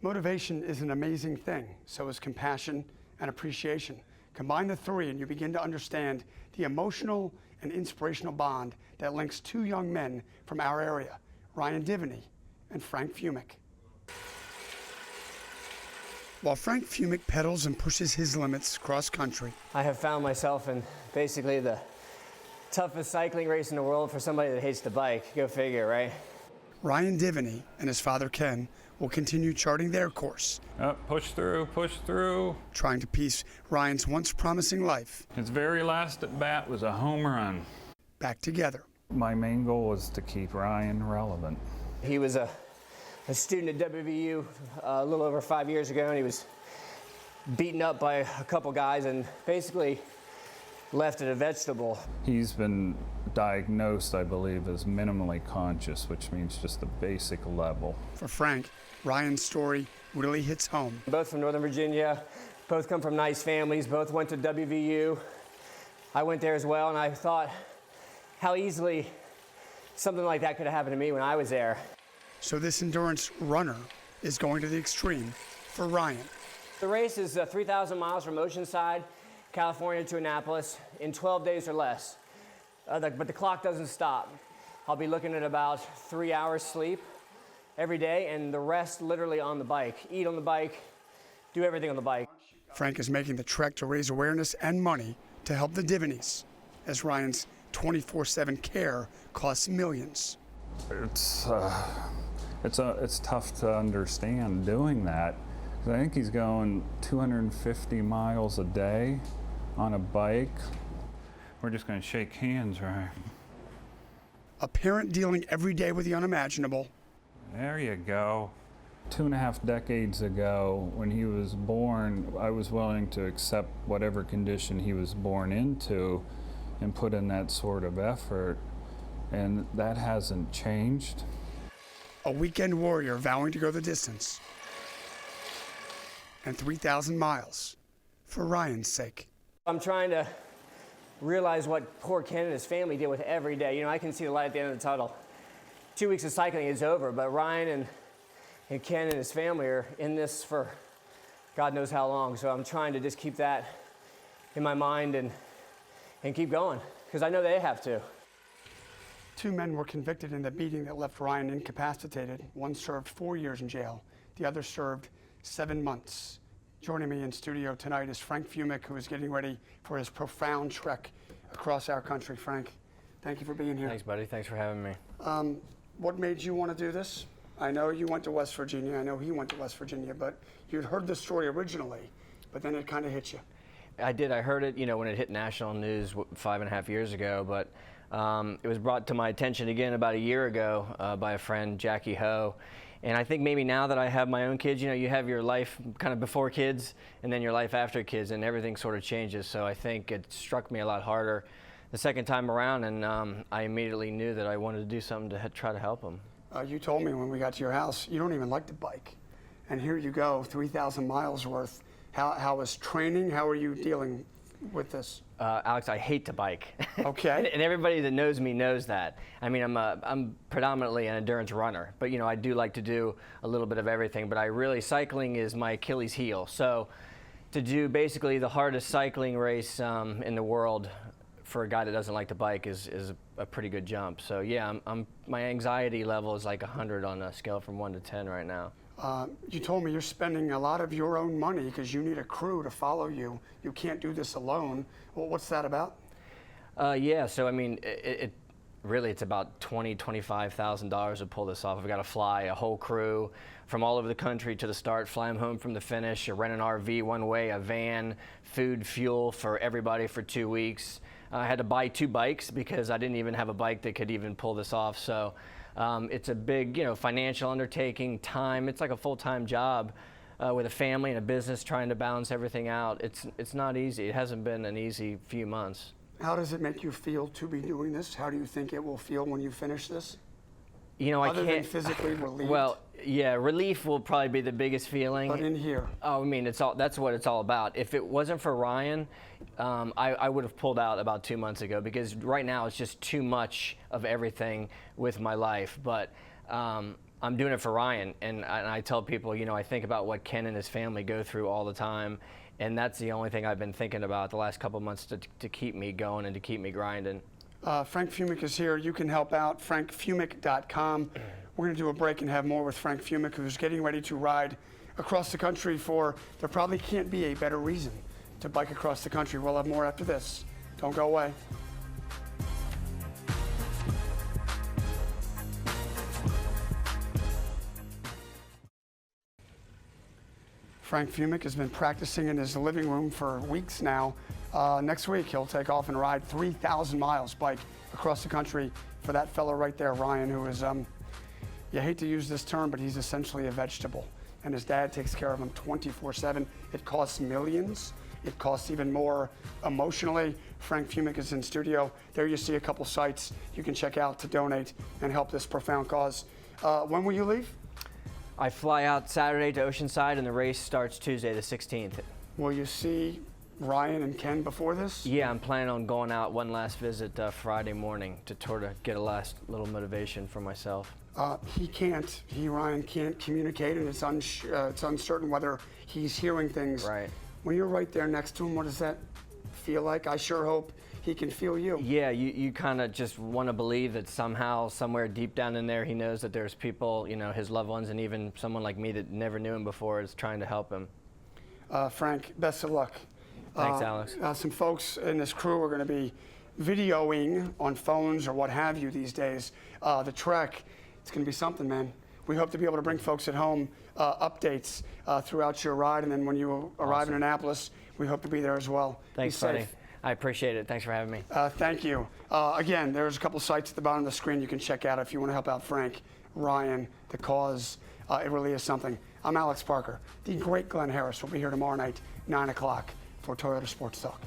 Motivation is an amazing thing. So is compassion and appreciation. Combine the three and you begin to understand the emotional and inspirational bond that links two young men from our area, Ryan Diviney and Frank Fumick. While Frank Fumick pedals and pushes his limits cross country, I have found myself in basically the toughest cycling race in the world for somebody that hates the bike. Go figure, right? Ryan Diviney and his father Ken will continue charting their course. Push through. Trying to piece Ryan's once promising life. His very last at bat was a home run. Back together. My main goal was to keep Ryan relevant. He was a student at WVU a little over 5 years ago, and he was beaten up by a couple guys and basically left at a vegetable. He's been diagnosed, I believe, as minimally conscious, which means just the basic level. For Frank, Ryan's story really hits home. Both from Northern Virginia, both come from nice families, both went to WVU. I went there as well, and I thought how easily something like that could have happened to me when I was there. So this endurance runner is going to the extreme for Ryan. The race is 3,000 miles from Oceanside, California to Annapolis in 12 days or less. But the clock doesn't stop. I'll be looking at about 3 hours sleep every day, and the rest literally on the bike. Eat on the bike, do everything on the bike. Frank is making the trek to raise awareness and money to help the Divineys, as Ryan's 24/7 care costs millions. It's tough to understand doing that. I think he's going 250 miles a day on a bike. We're just going to shake hands, right? A parent dealing every day with the unimaginable. There you go. 2.5 decades ago, when he was born, I was willing to accept whatever condition he was born into and put in that sort of effort, and that hasn't changed. A weekend warrior vowing to go the distance. And 3,000 miles for Ryan's sake. I'm trying to realize what poor Ken and his family deal with every day. You know, I can see the light at the end of the tunnel. 2 weeks of cycling is over, but Ryan and Ken and his family are in this for God knows how long. So I'm trying to just keep that in my mind and keep going, because I know they have to. 2 men were convicted in the beating that left Ryan incapacitated. One served 4 years in jail. The other served 7 months. Joining me in studio tonight is Frank Fumick, who is getting ready for his profound trek across our country. Frank, thank you for being here. Thanks, buddy. Thanks for having me. What made you want to do this? I know you went to West Virginia. I know he went to West Virginia, but you'd heard the story originally, but then it kind of hit you. I did. I heard it, you know, when it hit national news 5.5 years ago, but it was brought to my attention again about a year ago by a friend, Jackie Ho. And I think maybe now that I have my own kids, you know, you have your life kind of before kids and then your life after kids, and everything sort of changes. So I think it struck me a lot harder the second time around, and I immediately knew that I wanted to do something to try to help them. You told me when we got to your house, you don't even like to bike. And here you go, 3,000 miles worth. How was training? How are you dealing with this? Alex, I hate to bike. Okay. And everybody that knows me knows that. I mean, I'm predominantly an endurance runner, but you know, I do like to do a little bit of everything, but cycling is my Achilles heel. So to do basically the hardest cycling race in the world for a guy that doesn't like to bike is a pretty good jump. So yeah, my anxiety level is like 100 on a scale from 1 to 10 right now. You told me you're spending a lot of your own money because you need a crew to follow you. You can't do this alone. Well, what's that about? Yeah, so I mean, it's about $25,000 to pull this off. I've got to fly a whole crew from all over the country to the start, fly them home from the finish, or rent an RV one way, a van, food, fuel for everybody for 2 weeks. I had to buy 2 bikes because I didn't even have a bike that could even pull this off. So it's a big, you know, financial undertaking, time. It's like a full-time job with a family and a business, trying to balance everything out. It's not easy. It hasn't been an easy few months. How does it make you feel to be doing this? How do you think it will feel when you finish this? You know, Other than physically relieved? Well, yeah, relief will probably be the biggest feeling. But in here? Oh, I mean, that's what it's all about. If it wasn't for Ryan, I would have pulled out about 2 months ago, because right now it's just too much of everything with my life. But I'm doing it for Ryan, and I tell people, you know, I think about what Ken and his family go through all the time, and that's the only thing I've been thinking about the last couple months to keep me going and to keep me grinding. Frank Fumick is here. You can help out, frankfumick.com. We're going to do a break and have more with Frank Fumick, who's getting ready to ride across the country for, there probably can't be a better reason to bike across the country. We'll have more after this. Don't go away. Frank Fumick has been practicing in his living room for weeks now. Next week, he'll take off and ride 3,000 miles bike across the country for that fellow right there, Ryan, who is, you hate to use this term, but he's essentially a vegetable. And his dad takes care of him 24/7. It costs millions. It costs even more emotionally. Frank Fumick is in studio. There you see a couple sites you can check out to donate and help this profound cause. When will you leave? I fly out Saturday to Oceanside, and the race starts Tuesday the 16th. Will you see Ryan and Ken before this? Yeah, I'm planning on going out one last visit Friday morning to sort of get a last little motivation for myself. Ryan can't communicate, and it's uncertain whether he's hearing things. Right. When you're right there next to him, what does that feel like? I sure hope he can feel you. Yeah, you kind of just want to believe that somehow, somewhere deep down in there, he knows that there's people, you know, his loved ones, and even someone like me that never knew him before is trying to help him. Frank, best of luck. Thanks, Alex. Some folks in this crew are going to be videoing on phones or what have you these days. The trek, it's going to be something, man. We hope to be able to bring folks at home updates throughout your ride, and then when you arrive in Annapolis, we hope to be there as well. Thanks, buddy. I appreciate it. Thanks for having me. Thank you. Again, there's a couple sites at the bottom of the screen you can check out if you want to help out Frank, Ryan, the cause. It really is something. I'm Alex Parker. The great Glenn Harris will be here tomorrow night, 9 o'clock, for Toyota Sports Talk.